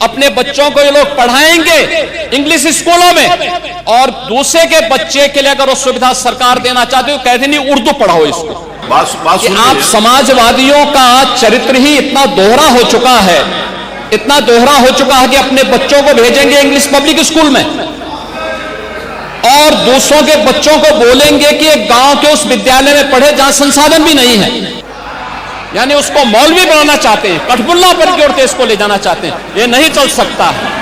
अपने बच्चों को ये लोग पढ़ाएंगे इंग्लिश स्कूलों में, और दूसरे के बच्चे के लिए अगर वो सुविधा सरकार देना चाहती है तो कहते नहीं उर्दू पढ़ाओ इसको। कि आप समाजवादियों का चरित्र ही इतना दोहरा हो चुका है, इतना दोहरा हो चुका है कि अपने बच्चों को भेजेंगे इंग्लिश पब्लिक स्कूल में और दूसरों के बच्चों को बोलेंगे कि एक गांव के उस विद्यालय में पढ़े जहां संसाधन भी नहीं है, यानी उसको मौलवी बनाना चाहते हैं, कठपुल्ला पर की ओर देश को ले जाना चाहते हैं। ये नहीं चल सकता है।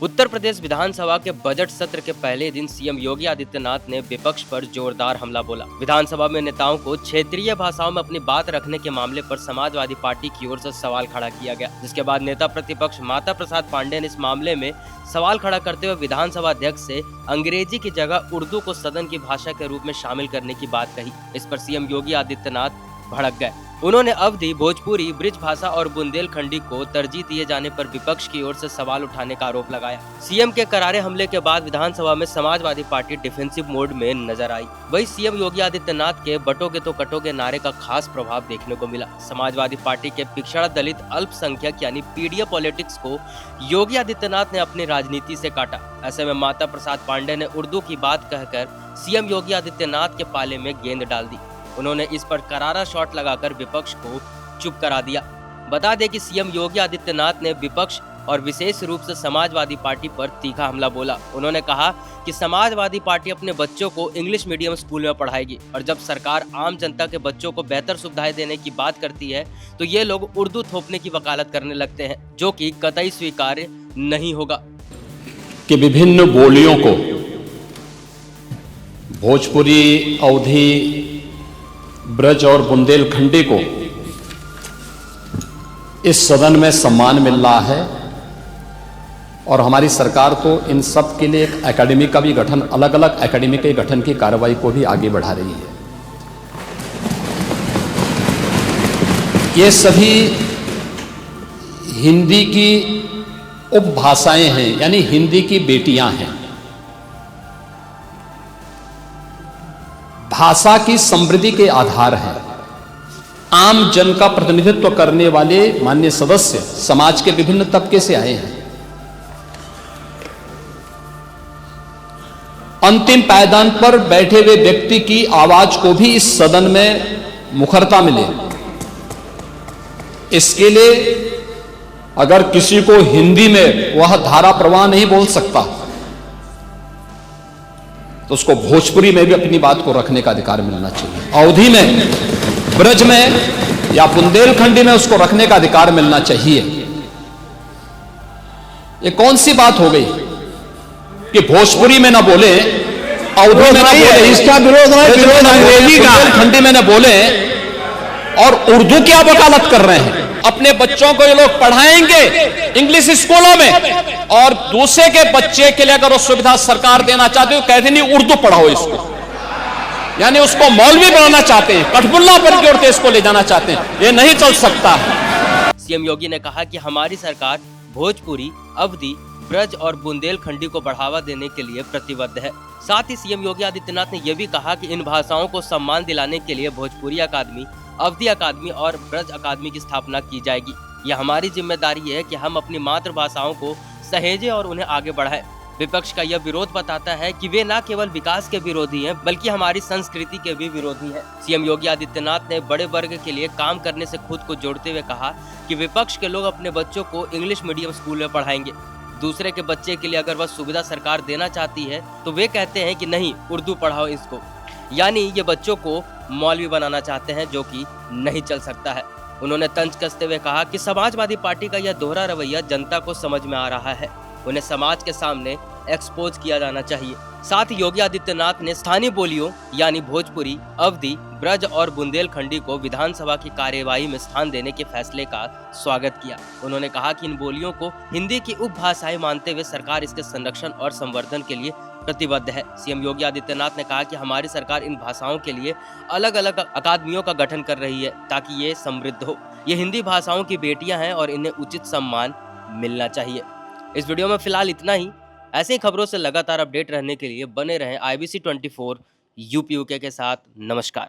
उत्तर प्रदेश विधानसभा के बजट सत्र के पहले दिन सीएम योगी आदित्यनाथ ने विपक्ष पर जोरदार हमला बोला। विधानसभा में नेताओं को क्षेत्रीय भाषाओं में अपनी बात रखने के मामले पर समाजवादी पार्टी की ओर से सवाल खड़ा किया गया, जिसके बाद नेता प्रतिपक्ष माता प्रसाद पांडे ने इस मामले में सवाल खड़ा करते हुए विधानसभा अध्यक्ष से अंग्रेजी की जगह उर्दू को सदन की भाषा के रूप में शामिल करने की बात कही। इस पर सीएम योगी आदित्यनाथ भड़क गए। उन्होंने अवधी, भोजपुरी, ब्रिज भाषा और बुंदेलखंडी को तरजीह दिए जाने पर विपक्ष की ओर से सवाल उठाने का आरोप लगाया। सीएम के करारे हमले के बाद विधानसभा में समाजवादी पार्टी डिफेंसिव मोड में नजर आई। वहीं सीएम योगी आदित्यनाथ के बटोगे तो कटोगे नारे का खास प्रभाव देखने को मिला। समाजवादी पार्टी के पिछड़ा दलित अल्पसंख्यक यानी पीडीए पॉलिटिक्स को योगी आदित्यनाथ ने अपनी राजनीति से काटा। ऐसे में माता प्रसाद पांडे ने उर्दू की बात कहकर सीएम योगी आदित्यनाथ के पाले में गेंद डाल दी। उन्होंने इस पर करारा शॉट लगाकर विपक्ष को चुप करा दिया। बता दें कि सीएम योगी आदित्यनाथ ने विपक्ष और विशेष रूप से समाजवादी पार्टी पर तीखा हमला बोला। उन्होंने कहा कि समाजवादी पार्टी अपने बच्चों को इंग्लिश मीडियम स्कूल में पढ़ाएगी और जब सरकार आम जनता के बच्चों को बेहतर सुविधाएं देने की बात करती है तो ये लोग उर्दू थोपने की वकालत करने लगते हैं, जो कि कतई स्वीकार्य नहीं होगा। कि विभिन्न बोलियों को, भोजपुरी, अवधी, ब्रज और बुंदेलखंडी को इस सदन में सम्मान मिल रहा है और हमारी सरकार तो इन सब के लिए एक एकेडमी का भी गठन, अलग अलग एकेडमी के गठन की कार्रवाई को भी आगे बढ़ा रही है। ये सभी हिंदी की उपभाषाएं हैं, यानी हिंदी की बेटियां हैं। भाषा की समृद्धि के आधार है। आम जन का प्रतिनिधित्व करने वाले माननीय सदस्य समाज के विभिन्न तबके से आए हैं। अंतिम पायदान पर बैठे हुए व्यक्ति की आवाज को भी इस सदन में मुखरता मिले, इसके लिए अगर किसी को हिंदी में वह धारा प्रवाह नहीं बोल सकता तो उसको भोजपुरी में भी अपनी बात को रखने का अधिकार मिलना चाहिए। अवधी में, ब्रज में या बुंदेलखंडी में उसको रखने का अधिकार मिलना चाहिए। ये कौन सी बात हो गई कि भोजपुरी में ना बोले, अवधी में ना बोले, इसका विरोध अंग्रेजी का, बुंदेलखंडी में ना बोले और उर्दू क्या वकालत कर रहे हैं। अपने बच्चों को ये लोग पढ़ाएंगे इंग्लिश स्कूलों में और दूसरे के बच्चे के लिए अगर वो सुविधा सरकार देना चाहती है तो कहते नहीं उर्दू पढ़ाओ इसको, यानी उसको मौलवी बनाना चाहते हैं, कठपुल्ला पर की ओर देश को ले जाना चाहते हैं। ये नहीं चल सकता है। सीएम योगी ने कहा कि हमारी सरकार भोजपुरी, अवधी, ब्रज और बुंदेलखंडी को बढ़ावा देने के लिए प्रतिबद्ध है। साथ ही सीएम योगी आदित्यनाथ ने यह भी कहा कि इन भाषाओं को सम्मान दिलाने के लिए भोजपुरी अकादमी, अवधी अकादमी और ब्रज अकादमी की स्थापना की जाएगी। यह हमारी जिम्मेदारी है कि हम अपनी मातृभाषाओं को सहेजें और उन्हें आगे बढ़ाएं। विपक्ष का यह विरोध बताता है कि वे न केवल विकास के विरोधी हैं बल्कि हमारी संस्कृति के भी विरोधी हैं। सीएम योगी आदित्यनाथ ने बड़े वर्ग के लिए काम करने से खुद को जोड़ते हुए कहा कि विपक्ष के लोग अपने बच्चों को इंग्लिश मीडियम स्कूल में पढ़ाएंगे। दूसरे के बच्चे के लिए अगर वह सुविधा सरकार देना चाहती है तो वे कहते हैं कि नहीं, उर्दू पढ़ाओ इसको, यानी ये बच्चों को मौलवी बनाना चाहते हैं, जो कि नहीं चल सकता है। उन्होंने तंज कसते हुए कहा कि समाजवादी पार्टी का यह दोहरा रवैया जनता को समझ में आ रहा है, उन्हें समाज के सामने एक्सपोज किया जाना चाहिए। साथ ही योगी आदित्यनाथ ने स्थानीय बोलियों यानी भोजपुरी, अवधी, ब्रज और बुंदेलखंडी को विधानसभा की कार्यवाही में स्थान देने के फैसले का स्वागत किया। उन्होंने कहा कि इन बोलियों को हिंदी की उपभाषाएं मानते हुए सरकार इसके संरक्षण और संवर्धन के लिए प्रतिबद्ध है। सीएम योगी आदित्यनाथ ने कहा कि हमारी सरकार इन भाषाओं के लिए अलग अलग अकादमियों का गठन कर रही है ताकि ये समृद्ध हो। ये हिंदी भाषाओं की बेटियां हैं और इन्हें उचित सम्मान मिलना चाहिए। इस वीडियो में फिलहाल इतना ही। ऐसे ही खबरों से लगातार अपडेट रहने के लिए बने रहें IBC 24 UP UK के साथ। नमस्कार।